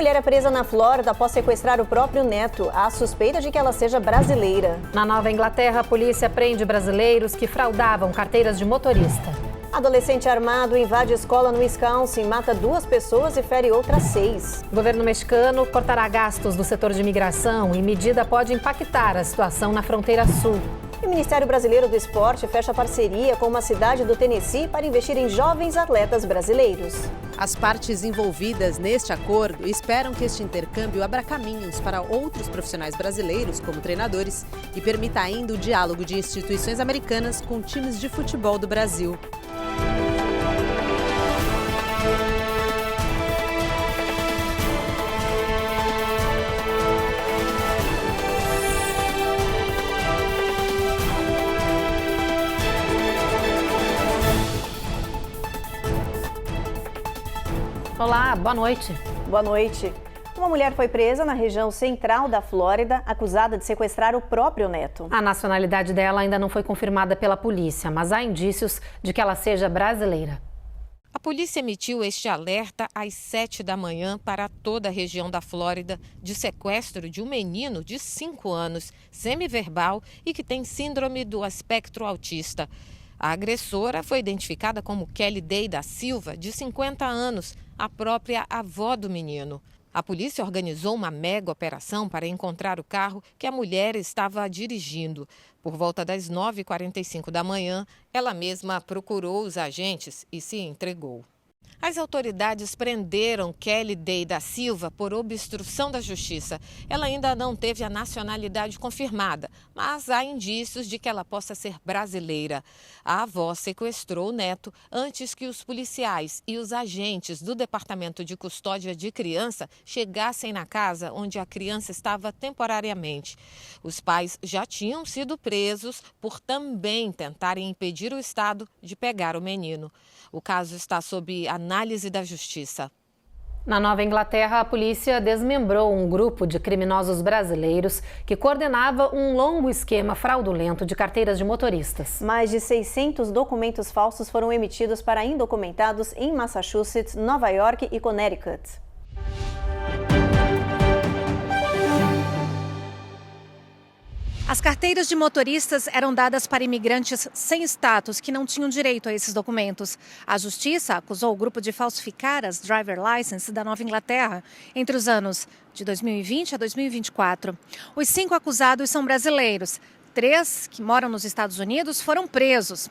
Mulher é presa na Flórida após sequestrar o próprio neto. Há suspeita de que ela seja brasileira. Na Nova Inglaterra, a polícia prende brasileiros que fraudavam carteiras de motorista. Adolescente armado invade escola no Wisconsin, mata 2 pessoas e fere outras 6. O governo mexicano cortará gastos do setor de imigração e medida pode impactar a situação na fronteira sul. E o Ministério Brasileiro do Esporte fecha parceria com uma cidade do Tennessee para investir em jovens atletas brasileiros. As partes envolvidas neste acordo esperam que este intercâmbio abra caminhos para outros profissionais brasileiros, como treinadores, e permita ainda o diálogo de instituições americanas com times de futebol do Brasil. Olá, boa noite. Boa noite. Uma mulher foi presa na região central da Flórida, acusada de sequestrar o próprio neto. A nacionalidade dela ainda não foi confirmada pela polícia, mas há indícios de que ela seja brasileira. A polícia emitiu este alerta às 7 da manhã para toda a região da Flórida de sequestro de um menino de 5 anos, semiverbal e que tem síndrome do espectro autista. A agressora foi identificada como Kelly Day da Silva, de 50 anos, a própria avó do menino. A polícia organizou uma mega operação para encontrar o carro que a mulher estava dirigindo. Por volta das 9h45 da manhã, ela mesma procurou os agentes e se entregou. As autoridades prenderam Kelly Day da Silva por obstrução da justiça. Ela ainda não teve a nacionalidade confirmada, mas há indícios de que ela possa ser brasileira. A avó sequestrou o neto antes que os policiais e os agentes do Departamento de Custódia de Criança chegassem na casa onde a criança estava temporariamente. Os pais já tinham sido presos por também tentarem impedir o Estado de pegar o menino. O caso está sob análise da Justiça. Na Nova Inglaterra, a polícia desmembrou um grupo de criminosos brasileiros que coordenava um longo esquema fraudulento de carteiras de motoristas. Mais de 600 documentos falsos foram emitidos para indocumentados em Massachusetts, Nova York e Connecticut. As carteiras de motoristas eram dadas para imigrantes sem status que não tinham direito a esses documentos. A justiça acusou o grupo de falsificar as driver license da Nova Inglaterra entre os anos de 2020 a 2024. Os 5 acusados são brasileiros. 3 que moram nos Estados Unidos foram presos.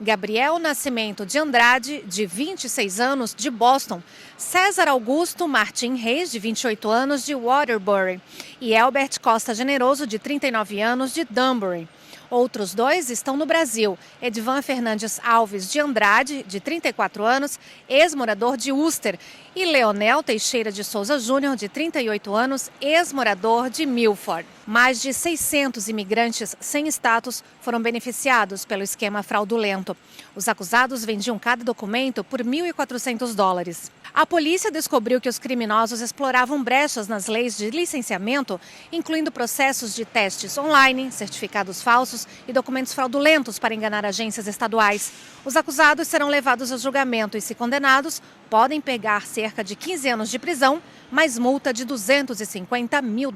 Gabriel Nascimento de Andrade, de 26 anos, de Boston. César Augusto Martim Reis, de 28 anos, de Waterbury. E Elbert Costa Generoso, de 39 anos, de Danbury. Outros 2 estão no Brasil. Edvan Fernandes Alves de Andrade, de 34 anos, ex-morador de Worcester. E Leonel Teixeira de Souza Júnior, de 38 anos, ex-morador de Milford. Mais de 600 imigrantes sem status foram beneficiados pelo esquema fraudulento. Os acusados vendiam cada documento por $1.400. A polícia descobriu que os criminosos exploravam brechas nas leis de licenciamento, incluindo processos de testes online, certificados falsos e documentos fraudulentos para enganar agências estaduais. Os acusados serão levados a julgamento e, se condenados, podem pegar cerca de 15 anos de prisão, mais multa de $250 mil.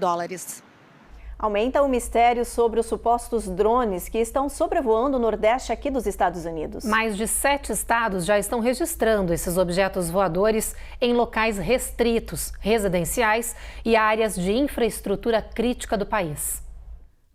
Aumenta o mistério sobre os supostos drones que estão sobrevoando o Nordeste aqui dos Estados Unidos. Mais de 7 estados já estão registrando esses objetos voadores em locais restritos, residenciais e áreas de infraestrutura crítica do país.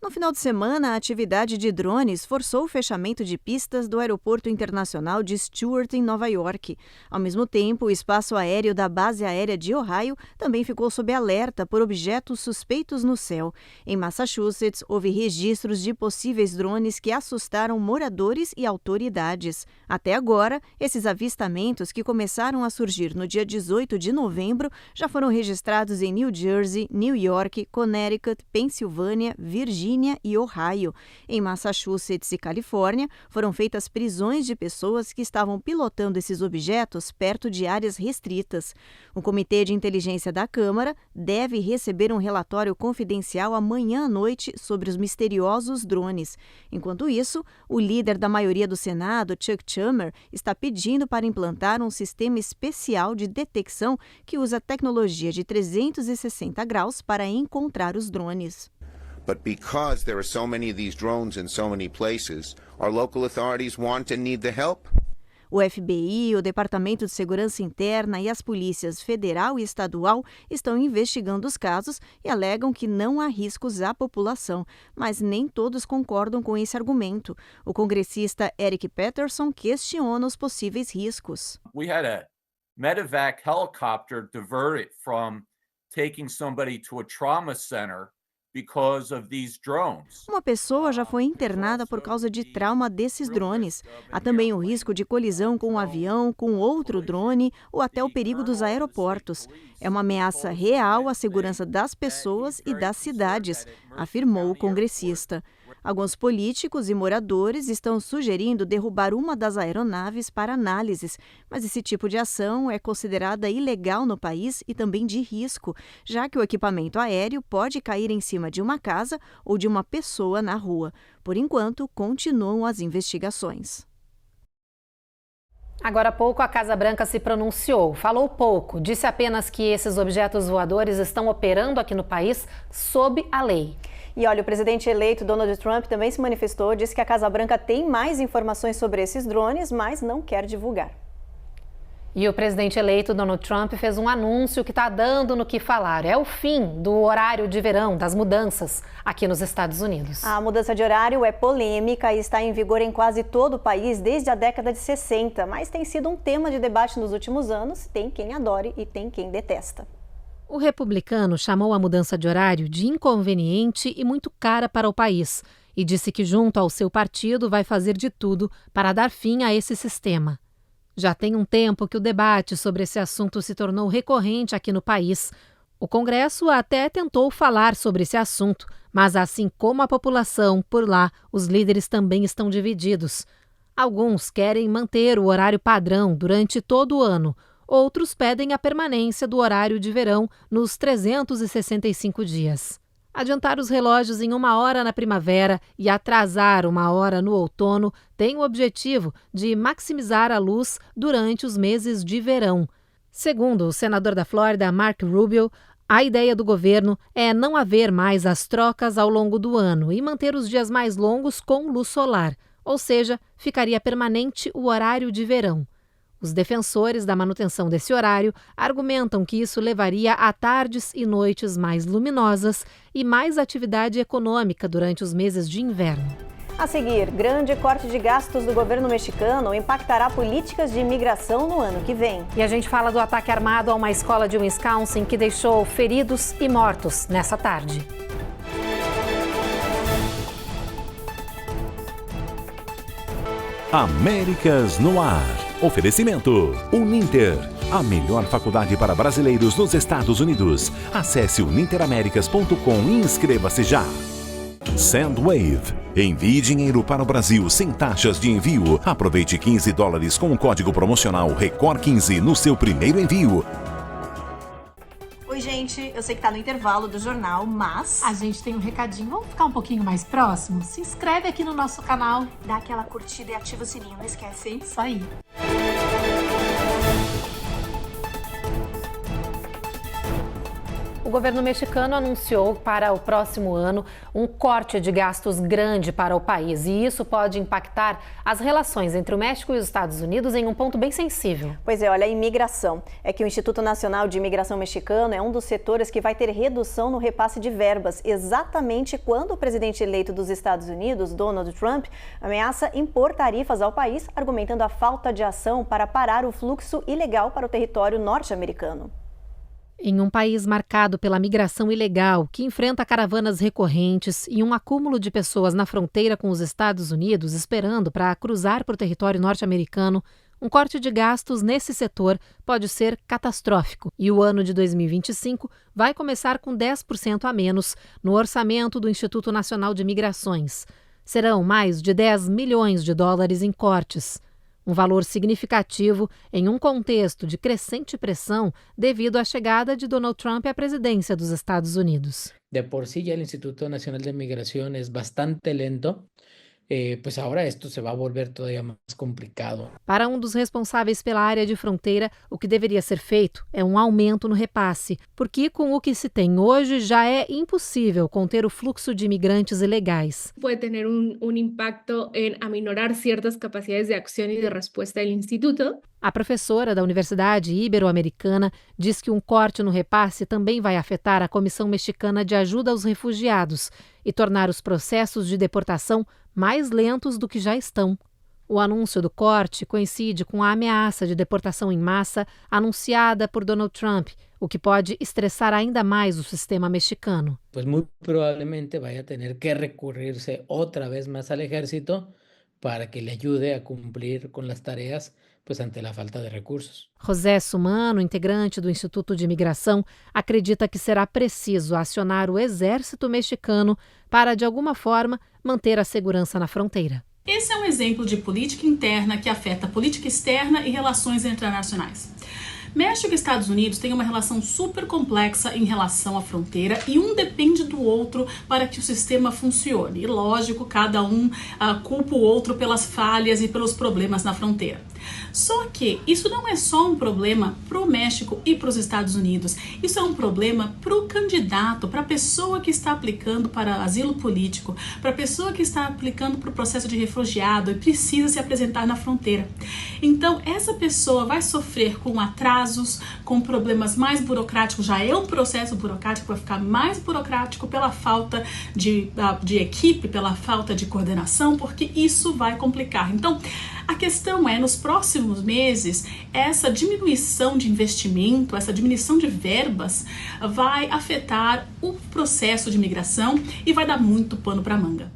No final de semana, a atividade de drones forçou o fechamento de pistas do Aeroporto Internacional de Stewart, em Nova York. Ao mesmo tempo, o espaço aéreo da Base Aérea de Ohio também ficou sob alerta por objetos suspeitos no céu. Em Massachusetts, houve registros de possíveis drones que assustaram moradores e autoridades. Até agora, esses avistamentos, que começaram a surgir no dia 18 de novembro, já foram registrados em New Jersey, New York, Connecticut, Pensilvânia, Virgínia Virgínia e Ohio. Em Massachusetts e Califórnia, foram feitas prisões de pessoas que estavam pilotando esses objetos perto de áreas restritas. O Comitê de Inteligência da Câmara deve receber um relatório confidencial amanhã à noite sobre os misteriosos drones. Enquanto isso, o líder da maioria do Senado, Chuck Schumer, está pedindo para implantar um sistema especial de detecção que usa tecnologia de 360 graus para encontrar os drones. But because there are so many of these drones in so many places, our local authorities want and need the help. O FBI, o Departamento de Segurança Interna e as polícias federal e estadual estão investigando os casos e alegam que não há riscos à população, mas nem todos concordam com esse argumento. O congressista Eric Peterson questiona os possíveis riscos. We had a medevac helicopter diverted from taking somebody to a trauma center because of these drones. Uma pessoa já foi internada por causa de trauma desses drones. Há também o risco de colisão com um avião, com outro drone ou até o perigo dos aeroportos. É uma ameaça real à segurança das pessoas e das cidades, afirmou o congressista. Alguns políticos e moradores estão sugerindo derrubar uma das aeronaves para análises, mas esse tipo de ação é considerada ilegal no país e também de risco, já que o equipamento aéreo pode cair em cima de uma casa ou de uma pessoa na rua. Por enquanto, continuam as investigações. Agora há pouco, a Casa Branca se pronunciou, falou pouco, disse apenas que esses objetos voadores estão operando aqui no país sob a lei. E olha, o presidente eleito Donald Trump também se manifestou, disse que a Casa Branca tem mais informações sobre esses drones, mas não quer divulgar. E o presidente eleito Donald Trump fez um anúncio que está dando no que falar. É o fim do horário de verão, das mudanças aqui nos Estados Unidos. A mudança de horário é polêmica e está em vigor em quase todo o país desde a década de 60, mas tem sido um tema de debate nos últimos anos. Tem quem adore e tem quem detesta. O republicano chamou a mudança de horário de inconveniente e muito cara para o país e disse que, junto ao seu partido, vai fazer de tudo para dar fim a esse sistema. Já tem um tempo que o debate sobre esse assunto se tornou recorrente aqui no país. O Congresso até tentou falar sobre esse assunto, mas assim como a população, por lá, os líderes também estão divididos. Alguns querem manter o horário padrão durante todo o ano. Outros pedem a permanência do horário de verão nos 365 dias. Adiantar os relógios em 1 hora na primavera e atrasar 1 hora no outono tem o objetivo de maximizar a luz durante os meses de verão. Segundo o senador da Flórida, Marco Rubio, a ideia do governo é não haver mais as trocas ao longo do ano e manter os dias mais longos com luz solar, ou seja, ficaria permanente o horário de verão. Os defensores da manutenção desse horário argumentam que isso levaria a tardes e noites mais luminosas e mais atividade econômica durante os meses de inverno. A seguir, grande corte de gastos do governo mexicano impactará políticas de imigração no ano que vem. E a gente fala do ataque armado a uma escola de Wisconsin que deixou feridos e mortos nessa tarde. Américas no Ar. Oferecimento Uninter, a melhor faculdade para brasileiros nos Estados Unidos. Acesse uninteraméricas.com e inscreva-se já. Sendwave. Envie dinheiro para o Brasil sem taxas de envio. Aproveite $15 com o código promocional RECOR15 no seu primeiro envio. Oi, gente, eu sei que tá no intervalo do jornal, mas a gente tem um recadinho. Vamos ficar um pouquinho mais próximo? Se inscreve aqui no nosso canal. Dá aquela curtida e ativa o sininho, não esquece. Isso aí. O governo mexicano anunciou para o próximo ano um corte de gastos grande para o país e isso pode impactar as relações entre o México e os Estados Unidos em um ponto bem sensível. Pois é, olha, a imigração. É que o Instituto Nacional de Imigração Mexicano é um dos setores que vai ter redução no repasse de verbas, exatamente quando o presidente eleito dos Estados Unidos, Donald Trump, ameaça impor tarifas ao país, argumentando a falta de ação para parar o fluxo ilegal para o território norte-americano. Em um país marcado pela migração ilegal, que enfrenta caravanas recorrentes e um acúmulo de pessoas na fronteira com os Estados Unidos esperando para cruzar para o território norte-americano, Um corte de gastos nesse setor pode ser catastrófico e o ano de 2025 vai começar com 10% a menos no orçamento do Instituto Nacional de Migrações. Serão mais de 10 milhões de dólares em cortes. Um valor significativo em um contexto de crescente pressão devido à chegada de Donald Trump à presidência dos Estados Unidos. De por sí ya el Instituto Nacional de Migración es bastante lento. Pues ahora esto se va a volver todavía más complicado. Para um dos responsáveis pela área de fronteira, o que deveria ser feito é um aumento no repasse, porque com o que se tem hoje já é impossível conter o fluxo de imigrantes ilegais. Pode ter impacto em aminorar certas capacidades de ação e de resposta do Instituto. A professora da Universidade Ibero-Americana diz que um corte no repasse também vai afetar a Comissão Mexicana de Ajuda aos Refugiados e tornar os processos de deportação mais lentos do que já estão. O anúncio do corte coincide com a ameaça de deportação em massa anunciada por Donald Trump, o que pode estressar ainda mais o sistema mexicano. Pues muito provavelmente vai ter que recorrer-se outra vez mais ao exército para que lhe ajude a cumprir com as tarefas pues ante a falta de recursos. José Sumano, integrante do Instituto de Imigração, acredita que será preciso acionar o exército mexicano para, de alguma forma, manter a segurança na fronteira. Esse é um exemplo de política interna que afeta a política externa e relações internacionais. México e Estados Unidos têm uma relação super complexa em relação à fronteira e um depende do outro para que o sistema funcione. E lógico, cada um culpa o outro pelas falhas e pelos problemas na fronteira. Só que isso não é só um problema para o México e para os Estados Unidos. Isso é um problema para o candidato, para a pessoa que está aplicando para asilo político, para a pessoa que está aplicando para o processo de refugiado e precisa se apresentar na fronteira. Então, essa pessoa vai sofrer com atrasos, com problemas mais burocráticos. Já é um processo burocrático, vai ficar mais burocrático pela falta de equipe, pela falta de coordenação, porque isso vai complicar. Então, a questão é, nos próximos meses, essa diminuição de investimento, essa diminuição de verbas vai afetar o processo de imigração e vai dar muito pano para manga.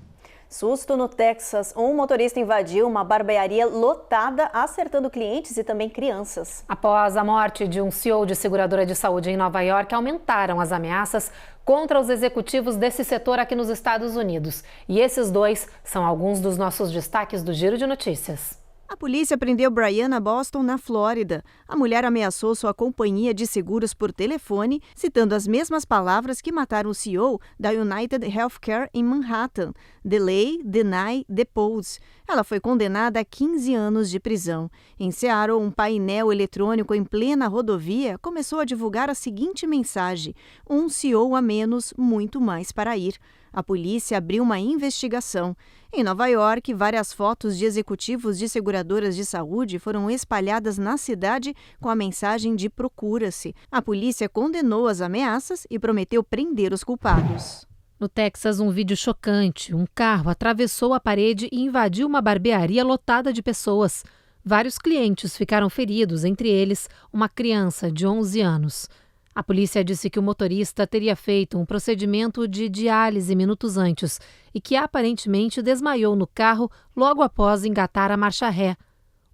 Susto no Texas. Um motorista invadiu uma barbearia lotada, acertando clientes e também crianças. Após a morte de um CEO de seguradora de saúde em Nova York, aumentaram as ameaças contra os executivos desse setor aqui nos Estados Unidos. E esses dois são alguns dos nossos destaques do Giro de Notícias. A polícia prendeu Brianna Boston na Flórida. A mulher ameaçou sua companhia de seguros por telefone, citando as mesmas palavras que mataram o CEO da United Healthcare em Manhattan: delay, deny, depose. Ela foi condenada a 15 anos de prisão. Em Seattle, um painel eletrônico em plena rodovia começou a divulgar a seguinte mensagem: um CEO a menos, muito mais para ir. A polícia abriu uma investigação. Em Nova York, várias fotos de executivos de seguradoras de saúde foram espalhadas na cidade com a mensagem de procura-se. A polícia condenou as ameaças e prometeu prender os culpados. No Texas, um vídeo chocante. Um carro atravessou a parede e invadiu uma barbearia lotada de pessoas. Vários clientes ficaram feridos, entre eles uma criança de 11 anos. A polícia disse que o motorista teria feito um procedimento de diálise minutos antes e que aparentemente desmaiou no carro logo após engatar a marcha ré.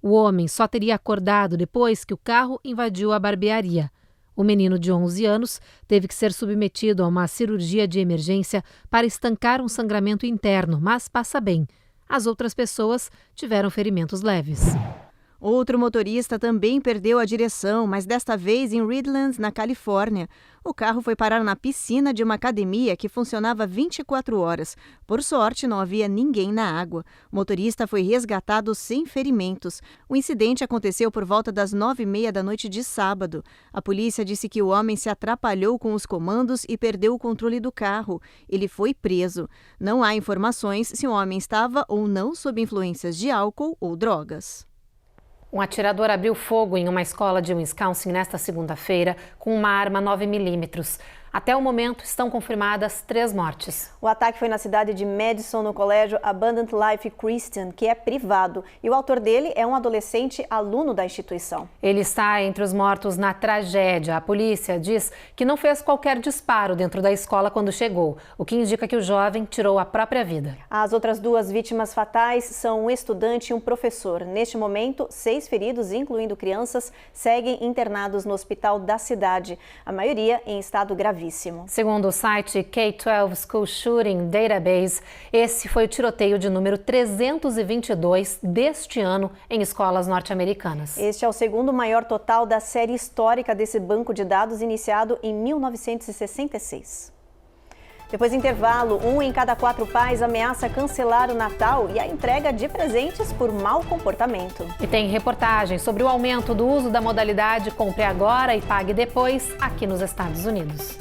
O homem só teria acordado depois que o carro invadiu a barbearia. O menino de 11 anos teve que ser submetido a uma cirurgia de emergência para estancar um sangramento interno, mas passa bem. As outras pessoas tiveram ferimentos leves. Outro motorista também perdeu a direção, mas desta vez em Redlands, na Califórnia. O carro foi parar na piscina de uma academia que funcionava 24 horas. Por sorte, não havia ninguém na água. O motorista foi resgatado sem ferimentos. O incidente aconteceu por volta das 9h30 da noite de sábado. A polícia disse que o homem se atrapalhou com os comandos e perdeu o controle do carro. Ele foi preso. Não há informações se o homem estava ou não sob influências de álcool ou drogas. Um atirador abriu fogo em uma escola de Wisconsin nesta segunda-feira com uma arma 9mm. Até o momento, estão confirmadas 3 mortes. O ataque foi na cidade de Madison, no colégio Abundant Life Christian, que é privado. E o autor dele é um adolescente aluno da instituição. Ele está entre os mortos na tragédia. A polícia diz que não fez qualquer disparo dentro da escola quando chegou, o que indica que o jovem tirou a própria vida. As outras 2 vítimas fatais são um estudante e um professor. Neste momento, 6 feridos, incluindo crianças, seguem internados no hospital da cidade, a maioria em estado gravíssimo. Segundo o site K-12 School Shooting Database, esse foi o tiroteio de número 322 deste ano em escolas norte-americanas. Este é o segundo maior total da série histórica desse banco de dados, iniciado em 1966. Depois do intervalo, 1 em cada 4 pais ameaça cancelar o Natal e a entrega de presentes por mau comportamento. E tem reportagem sobre o aumento do uso da modalidade Compre Agora e Pague Depois aqui nos Estados Unidos.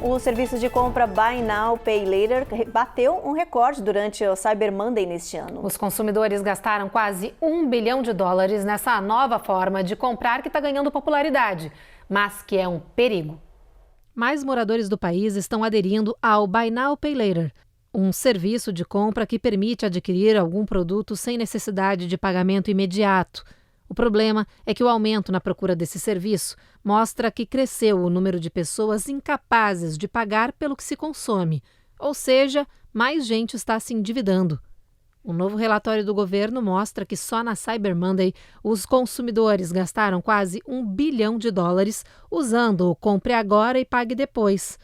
O serviço de compra Buy Now, Pay Later bateu um recorde durante o Cyber Monday neste ano. Os consumidores gastaram quase $1 bilhão nessa nova forma de comprar que está ganhando popularidade, mas que é um perigo. Mais moradores do país estão aderindo ao Buy Now, Pay Later, um serviço de compra que permite adquirir algum produto sem necessidade de pagamento imediato. O problema é que o aumento na procura desse serviço mostra que cresceu o número de pessoas incapazes de pagar pelo que se consome, ou seja, mais gente está se endividando. Um novo relatório do governo mostra que só na Cyber Monday os consumidores gastaram quase $1 bilhão usando o Compre Agora e Pague Depois.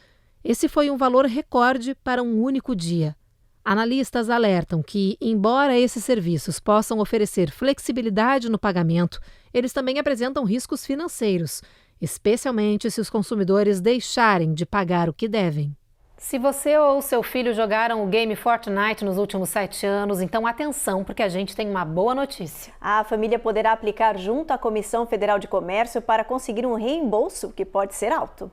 Esse foi um valor recorde para um único dia. Analistas alertam que, embora esses serviços possam oferecer flexibilidade no pagamento, eles também apresentam riscos financeiros, especialmente se os consumidores deixarem de pagar o que devem. Se você ou seu filho jogaram o game Fortnite nos últimos 7 anos, então atenção, porque a gente tem uma boa notícia. A família poderá aplicar junto à Comissão Federal de Comércio para conseguir um reembolso que pode ser alto.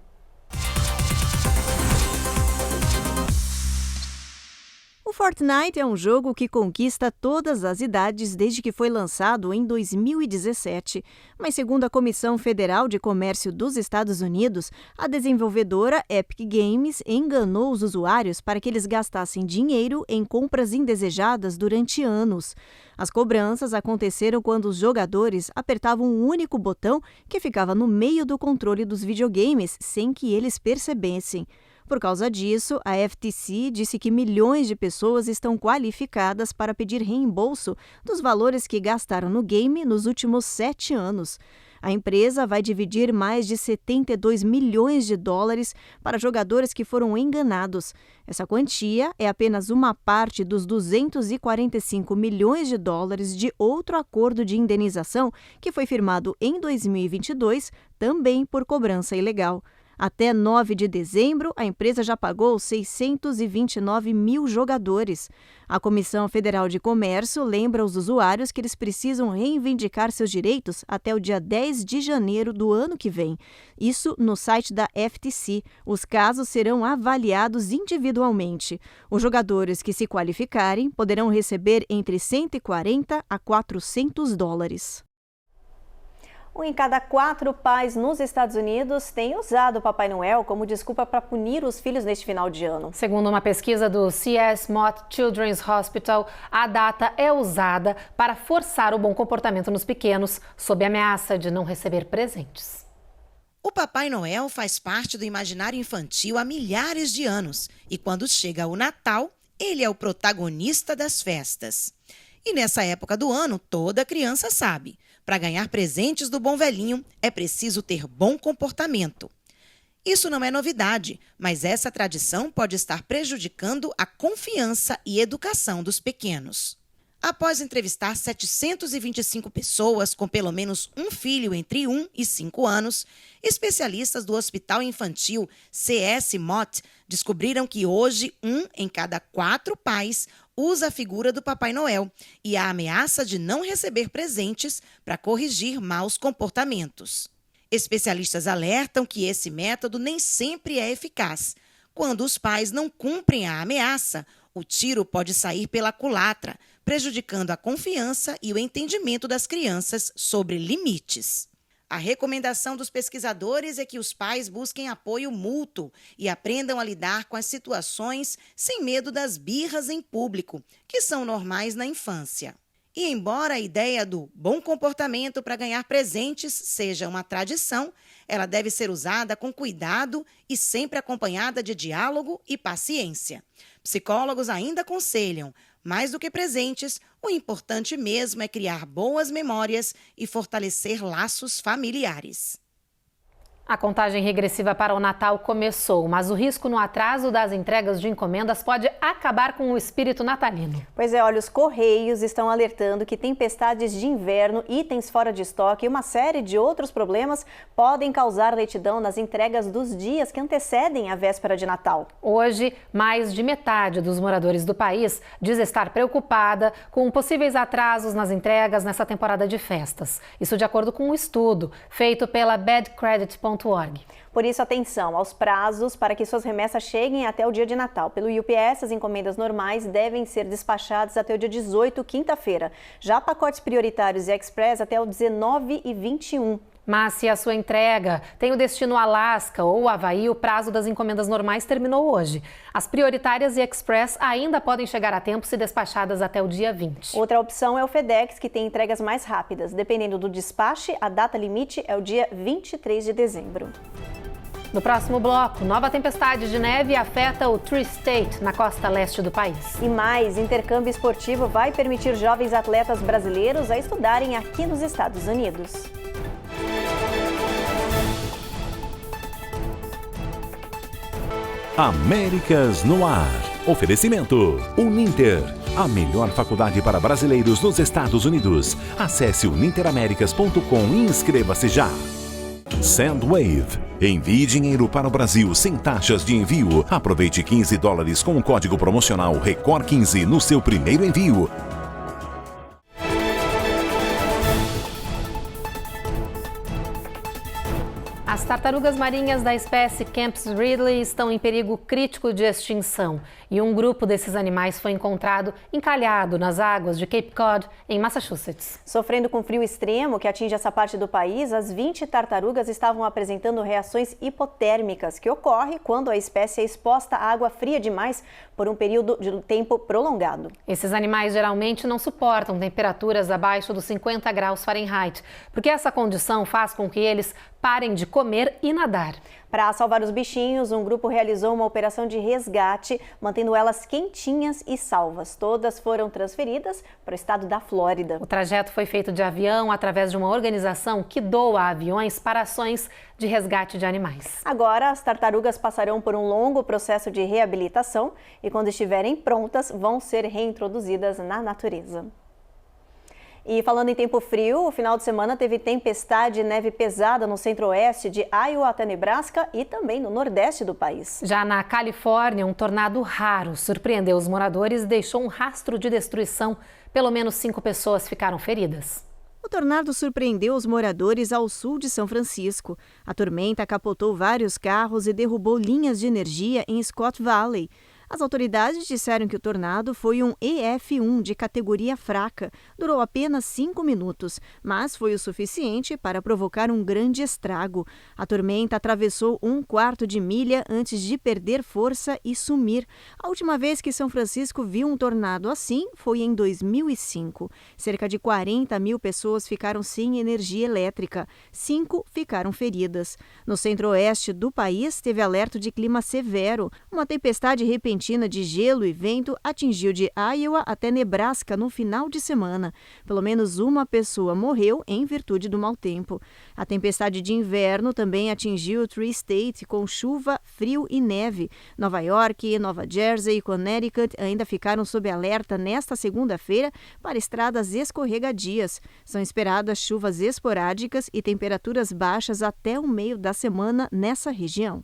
O Fortnite é um jogo que conquista todas as idades desde que foi lançado em 2017. Mas, segundo a Comissão Federal de Comércio dos Estados Unidos, a desenvolvedora Epic Games enganou os usuários para que eles gastassem dinheiro em compras indesejadas durante anos. As cobranças aconteceram quando os jogadores apertavam um único botão que ficava no meio do controle dos videogames sem que eles percebessem. Por causa disso, a FTC disse que milhões de pessoas estão qualificadas para pedir reembolso dos valores que gastaram no game nos últimos 7 anos. A empresa vai dividir mais de $72 milhões para jogadores que foram enganados. Essa quantia é apenas uma parte dos $245 milhões de outro acordo de indenização que foi firmado em 2022, também por cobrança ilegal. Até 9 de dezembro, a empresa já pagou 629 mil jogadores. A Comissão Federal de Comércio lembra os usuários que eles precisam reivindicar seus direitos até o dia 10 de janeiro do ano que vem. Isso no site da FTC. Os casos serão avaliados individualmente. Os jogadores que se qualificarem poderão receber entre $140 a $400. 1 em cada 4 pais nos Estados Unidos tem usado o Papai Noel como desculpa para punir os filhos neste final de ano. Segundo uma pesquisa do C.S. Mott Children's Hospital, a data é usada para forçar o bom comportamento nos pequenos, sob a ameaça de não receber presentes. O Papai Noel faz parte do imaginário infantil há milhares de anos e quando chega o Natal, ele é o protagonista das festas. E nessa época do ano, toda criança sabe. Para ganhar presentes do bom velhinho, é preciso ter bom comportamento. Isso não é novidade, mas essa tradição pode estar prejudicando a confiança e educação dos pequenos. Após entrevistar 725 pessoas com pelo menos um filho entre 1 e 5 anos, especialistas do Hospital Infantil C.S. Mott descobriram que hoje 1 em cada 4 pais usa a figura do Papai Noel e a ameaça de não receber presentes para corrigir maus comportamentos. Especialistas alertam que esse método nem sempre é eficaz. Quando os pais não cumprem a ameaça, O tiro pode sair pela culatra, prejudicando a confiança e o entendimento das crianças sobre limites. A recomendação dos pesquisadores é que os pais busquem apoio mútuo e aprendam a lidar com as situações sem medo das birras em público, que são normais na infância. E embora a ideia do bom comportamento para ganhar presentes seja uma tradição, ela deve ser usada com cuidado e sempre acompanhada de diálogo e paciência. Psicólogos ainda aconselham, mais do que presentes, o importante mesmo é criar boas memórias e fortalecer laços familiares. A contagem regressiva para o Natal começou, mas o risco no atraso das entregas de encomendas pode acabar com o espírito natalino. Pois é, olha, os Correios estão alertando que tempestades de inverno, itens fora de estoque e uma série de outros problemas podem causar lentidão nas entregas dos dias que antecedem a véspera de Natal. Hoje, mais de metade dos moradores do país diz estar preocupada com possíveis atrasos nas entregas nessa temporada de festas. Isso de acordo com um estudo feito pela badcredit.org. Por isso, atenção aos prazos para que suas remessas cheguem até o dia de Natal. Pelo UPS, as encomendas normais devem ser despachadas até o dia 18, quinta-feira. Já pacotes prioritários e express até o 19 e 21. Mas se a sua entrega tem o destino Alasca ou Havaí, o prazo das encomendas normais terminou hoje. As prioritárias e express ainda podem chegar a tempo se despachadas até o dia 20. Outra opção é o FedEx, que tem entregas mais rápidas. Dependendo do despache, a data limite é o dia 23 de dezembro. No próximo bloco, nova tempestade de neve afeta o Tri-State, na costa leste do país. E mais, intercâmbio esportivo vai permitir jovens atletas brasileiros a estudarem aqui nos Estados Unidos. Américas no Ar. Oferecimento Uninter, a melhor faculdade para brasileiros nos Estados Unidos. Acesse uninteraméricas.com e inscreva-se já. Sendwave. Envie dinheiro para o Brasil sem taxas de envio. Aproveite $15 com o código promocional RECOR15 no seu primeiro envio. As tartarugas marinhas da espécie Camp's Ridley estão em perigo crítico de extinção e um grupo desses animais foi encontrado encalhado nas águas de Cape Cod, em Massachusetts. Sofrendo com frio extremo que atinge essa parte do país, as 20 tartarugas estavam apresentando reações hipotérmicas, que ocorre quando a espécie é exposta à água fria demais por um período de tempo prolongado. Esses animais geralmente não suportam temperaturas abaixo dos 50 graus Fahrenheit, porque essa condição faz com que eles parem de comer e nadar. Para salvar os bichinhos, um grupo realizou uma operação de resgate, mantendo elas quentinhas e salvas. Todas foram transferidas para o estado da Flórida. O trajeto foi feito de avião através de uma organização que doa aviões para ações de resgate de animais. Agora, as tartarugas passarão por um longo processo de reabilitação e, quando estiverem prontas, vão ser reintroduzidas na natureza. E falando em tempo frio, o final de semana teve tempestade e neve pesada no centro-oeste de Iowa até Nebraska e também no nordeste do país. Já na Califórnia, um tornado raro surpreendeu os moradores e deixou um rastro de destruição. Pelo menos 5 pessoas ficaram feridas. O tornado surpreendeu os moradores ao sul de São Francisco. A tormenta capotou vários carros e derrubou linhas de energia em Scott Valley. As autoridades disseram que o tornado foi um EF1 de categoria fraca. Durou apenas 5 minutos, mas foi o suficiente para provocar um grande estrago. A tormenta atravessou 1/4 de milha antes de perder força e sumir. A última vez que São Francisco viu um tornado assim foi em 2005. Cerca de 40 mil pessoas ficaram sem energia elétrica. 5 ficaram feridas. No centro-oeste do país, teve alerta de clima severo. Uma tempestade repentina de gelo e vento atingiu de Iowa até Nebraska no final de semana. Pelo menos uma pessoa morreu em virtude do mau tempo. A tempestade de inverno também atingiu o Tri-State com chuva, frio e neve. Nova York, Nova Jersey e Connecticut ainda ficaram sob alerta nesta segunda-feira para estradas escorregadias. São esperadas chuvas esporádicas e temperaturas baixas até o meio da semana nessa região.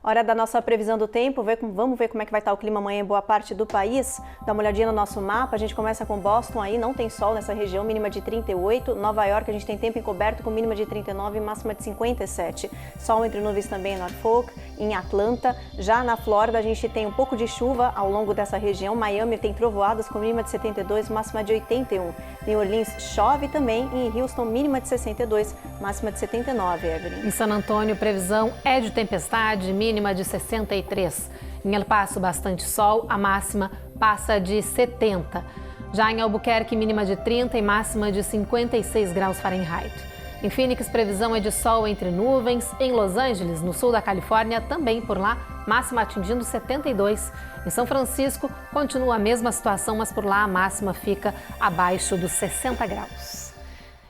Hora da nossa previsão do tempo, vamos ver como é que vai estar o clima amanhã em boa parte do país. Dá uma olhadinha no nosso mapa, a gente começa com Boston, aí não tem sol nessa região, mínima de 38. Nova York a gente tem tempo encoberto com mínima de 39 e máxima de 57. Sol entre nuvens também em Norfolk, em Atlanta. Já na Flórida a gente tem um pouco de chuva ao longo dessa região. Miami tem trovoadas com mínima de 72, máxima de 81. New Orleans chove também e em Houston mínima de 62, máxima de 79, Evelyn. Em San Antônio, previsão é de tempestade, mínima de 63. Em El Paso, bastante sol, a máxima passa de 70. Já em Albuquerque, mínima de 30 e máxima de 56 graus Fahrenheit. Em Phoenix, previsão é de sol entre nuvens. Em Los Angeles, no sul da Califórnia, também por lá, máxima atingindo 72. Em São Francisco, continua a mesma situação, mas por lá a máxima fica abaixo dos 60 graus.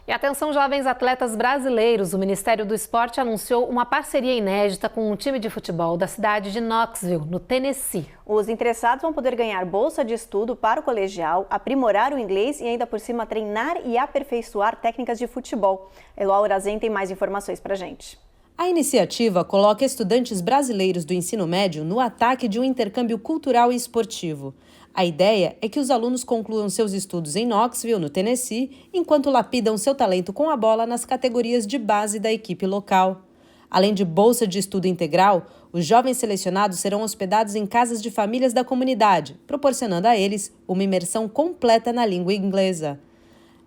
E atenção, jovens atletas brasileiros, o Ministério do Esporte anunciou uma parceria inédita com um time de futebol da cidade de Knoxville, no Tennessee. Os interessados vão poder ganhar bolsa de estudo para o colegial, aprimorar o inglês e ainda por cima treinar e aperfeiçoar técnicas de futebol. Eloá Urazen tem mais informações para a gente. A iniciativa coloca estudantes brasileiros do ensino médio no ataque de um intercâmbio cultural e esportivo. A ideia é que os alunos concluam seus estudos em Knoxville, no Tennessee, enquanto lapidam seu talento com a bola nas categorias de base da equipe local. Além de bolsa de estudo integral, os jovens selecionados serão hospedados em casas de famílias da comunidade, proporcionando a eles uma imersão completa na língua inglesa.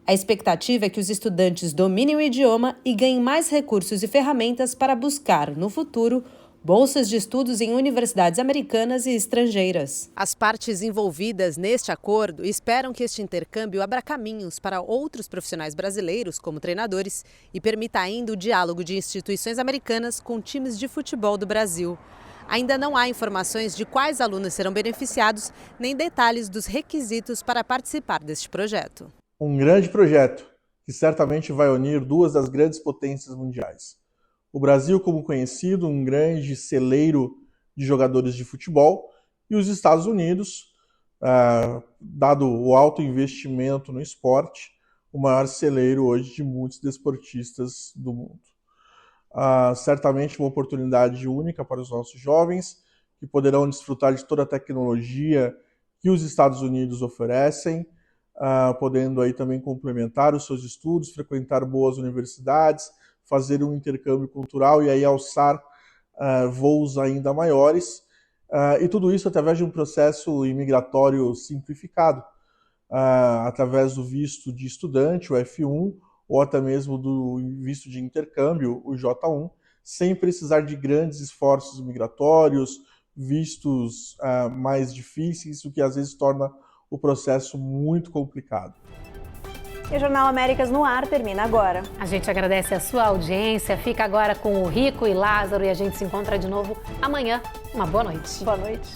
A expectativa é que os estudantes dominem o idioma e ganhem mais recursos e ferramentas para buscar, no futuro, bolsas de estudos em universidades americanas e estrangeiras. As partes envolvidas neste acordo esperam que este intercâmbio abra caminhos para outros profissionais brasileiros, como treinadores, e permita ainda o diálogo de instituições americanas com times de futebol do Brasil. Ainda não há informações de quais alunos serão beneficiados, nem detalhes dos requisitos para participar deste projeto. Um grande projeto que certamente vai unir duas das grandes potências mundiais. O Brasil, como conhecido, um grande celeiro de jogadores de futebol, e os Estados Unidos, dado o alto investimento no esporte, o maior celeiro hoje de muitos desportistas do mundo. Certamente uma oportunidade única para os nossos jovens, que poderão desfrutar de toda a tecnologia que os Estados Unidos oferecem, podendo aí também complementar os seus estudos, frequentar boas universidades, fazer um intercâmbio cultural e aí alçar voos ainda maiores, e tudo isso através de um processo imigratório simplificado, através do visto de estudante, o F1, ou até mesmo do visto de intercâmbio, o J1, sem precisar de grandes esforços migratórios, vistos mais difíceis, o que às vezes torna o processo muito complicado. E o Jornal Américas no Ar termina agora. A gente agradece a sua audiência, fica agora com o Rico e Lázaro e a gente se encontra de novo amanhã. Uma boa noite. Boa noite.